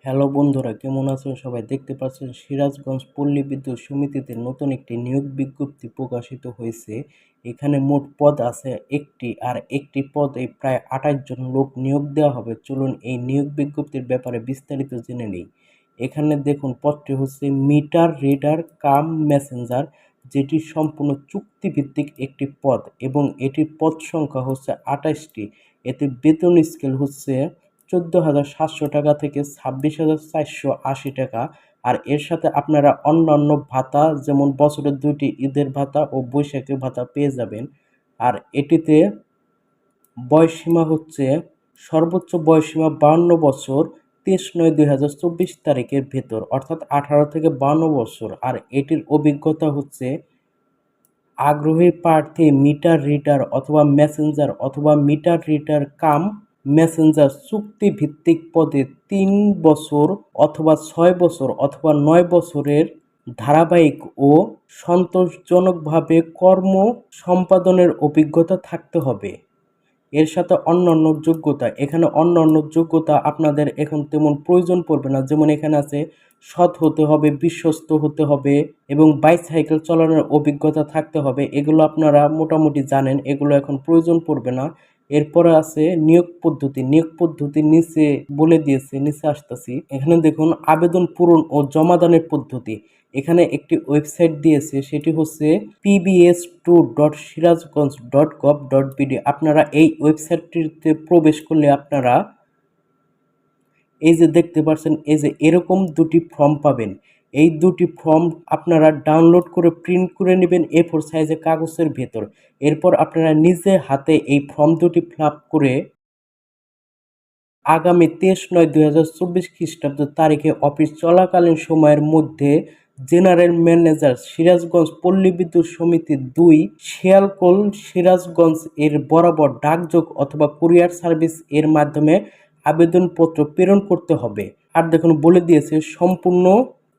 Hello বন্ধুরা, কেমন আছেন সবাই? দেখতে পাচ্ছেন সিরাজগঞ্জ পল্লী বিদ্যুৎ সমিতিতে নতুন একটি নিয়োগ বিজ্ঞপ্তি প্রকাশিত হয়েছে। এখানে মোট পদ আছে একটি, আর একটি পদে প্রায় 28 জন লোক নিয়োগ দেওয়া হবে। চলুন এই নিয়োগ বিজ্ঞপ্তির ব্যাপারে বিস্তারিত জেনে নেই। এখানে দেখুন, পদটি হচ্ছে মিটার রিডার কাম মেসেঞ্জার, যেটি সম্পূর্ণ চুক্তিভিত্তিক একটি পদ এবং এটির পদ সংখ্যা হচ্ছে 28টি। এতে বেতন স্কেল হচ্ছে 14,700 টাকা থেকে 26,480 টাকা। আর এর সাথে আপনারা অন্যান্য ভাতা, যেমন বছরের 2টি ঈদের ভাতা ও বৈশাখী ভাতা পেয়ে যাবেন। আর এটিতে বয়সসীমা হচ্ছে, সর্বোচ্চ বয়সসীমা 52 বছর, 23/9/2024 তারিখের ভেতর, অর্থাৎ 18 থেকে 52 বছর। আর এটির অভিজ্ঞতা হচ্ছে, আগ্রহী প্রার্থী মিটার রিডার অথবা মেসেঞ্জার অথবা মিটার রিডার কাম মেসেঞ্জার চুক্তিভিত্তিক পদে 3 বছর অথবা 6 বছর অথবা 9 বছরের ধারাবাহিক ও সন্তোষজনকভাবে কর্ম সম্পাদনের অভিজ্ঞতা থাকতে হবে। এর সাথে অন্যান্য যোগ্যতা, এখানে অন্যান্য যোগ্যতা আপনাদের এখন তেমন প্রয়োজন পড়বে না। যেমন এখানে আছে, সৎ হতে হবে, বিশ্বস্ত হতে হবে এবং বাইসাইকেল চালানোর অভিজ্ঞতা থাকতে হবে। এগুলো আপনারা মোটামুটি জানেন, এগুলো এখন প্রয়োজন পড়বে না। এরপরে আছে নিয়োগ পদ্ধতি। নিয়োগ পদ্ধতির নিচে বলে দিয়েছে, নিচে আসতেছি। এখানে দেখুন, আবেদন পূরণ ও জমাদানের পদ্ধতি। এখানে একটি ওয়েবসাইট দিয়েছে, সেটি হচ্ছে pbs2.sirajganj.gov.bd। আপনারা এই ওয়েবসাইটটিতে প্রবেশ করলে আপনারা এই যে দেখতে পাচ্ছেন, এই যে এরকম দুটি ফর্ম পাবেন। এই দুটি ফর্ম আপনারা ডাউনলোড করে প্রিন্ট করে নেবেন A4 সাইজের কাগজের ভেতর। এরপর আপনারা নিজে হাতে এই ফর্ম দুটি ফিল আপ করে আগামী 23/9/2024 খ্রিস্টাব্দ তারিখে অফিস চলাকালীন সময়ের মধ্যে জেনারেল ম্যানেজার, সিরাজগঞ্জ পল্লী বিদ্যুৎ সমিতি 2, শিয়ালকোল, সিরাজগঞ্জ এর বরাবর ডাকযোগ অথবা কুরিয়ার সার্ভিস এর মাধ্যমে আবেদনপত্র প্রেরণ করতে হবে। আর দেখুন, বলে দিয়েছে, সম্পূর্ণ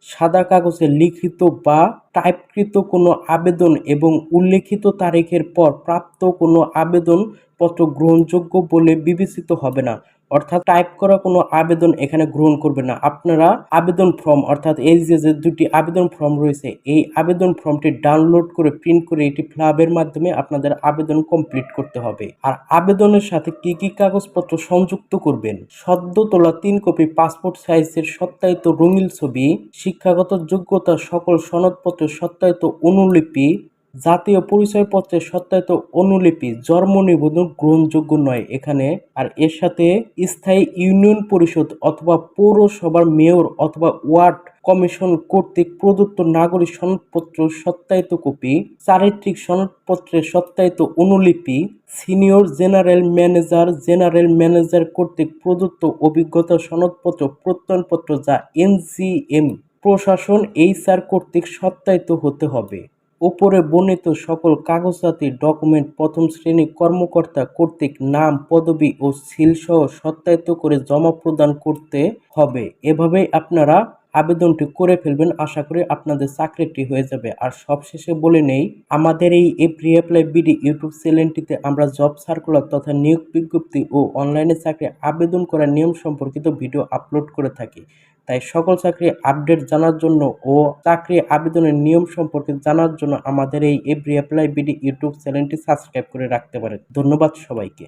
সাদা কাগজে লিখিত বা টাইপকৃত কোনো আবেদন এবং উল্লেখিত তারিখের পর প্রাপ্ত কোনো আবেদনপত্র গ্রহণযোগ্য বলে বিবেচিত হবে না। অর্থাৎ টাইপ করা কোনো আবেদন এখানে গ্রহণ করবে না। আপনারা আবেদন ফর্ম, অর্থাৎ এই যে দুটি আবেদন ফর্ম রয়েছে, এই আবেদন ফর্মটি ডাউনলোড করে প্রিন্ট করে এটি ফিল-আপের মাধ্যমে আপনাদের আবেদন কমপ্লিট করতে হবে। আর আবেদনের সাথে কি কি কাগজপত্র সংযুক্ত করবেন: সদ্য তোলা 3 কপি পাসপোর্ট সাইজের সত্যায়িত রঙিন ছবি, শিক্ষাগত যোগ্যতার সকল সনদপত্রের সত্যায়িত অনুলিপি, জাতীয় পরিচয়পত্রের সত্যায়িত অনুলিপি, জন্ম নিবন্ধন গ্রহণযোগ্য নয় এখানে। আর এর সাথে স্থায়ী ইউনিয়ন পরিষদ অথবা পৌরসভার মেয়র অথবা ওয়ার্ড কমিশন কর্তৃক প্রদত্ত নাগরিক সনদপত্র সত্যায়িত কপি, চারিত্রিক সনদপত্রের সত্যায়িত অনুলিপি, সিনিয়র জেনারেল ম্যানেজার কর্তৃক প্রদত্ত অভিজ্ঞতা সনদপত্র প্রত্যয়নপত্র যা NGM প্রশাসন HR কর্তৃক সত্যায়িত হতে হবে। উপরে বর্ণিত সকল কাগজাতি ডকুমেন্ট প্রথম শ্রেণী কর্মকর্তা কর্তৃক নাম, পদবি ও সিলসহ সত্যায়িত করে জমা প্রদান করতে হবে। এভাবেই আপনারা আবেদনটি করে ফেলবেন। আশা করি আপনাদের চাকরিটি হয়ে যাবে। আর সবশেষে বলে নেই, আমাদের এই এভরি অ্যাপ্লাই বিডি ইউটিউব চ্যানেলটিতে আমরা জব সার্কুলার তথা নিয়োগ বিজ্ঞপ্তি ও অনলাইনে চাকরি আবেদন করার নিয়ম সম্পর্কিত ভিডিও আপলোড করে থাকি। তাই সকল চাকরি আপডেট জানার জন্য ও চাকরি আবেদনের নিয়ম সম্পর্কে জানার জন্য আমাদের এই এভরি অ্যাপ্লাই বিডি ইউটিউব চ্যানেলটি সাবস্ক্রাইব করে রাখতে পারেন। ধন্যবাদ সবাইকে।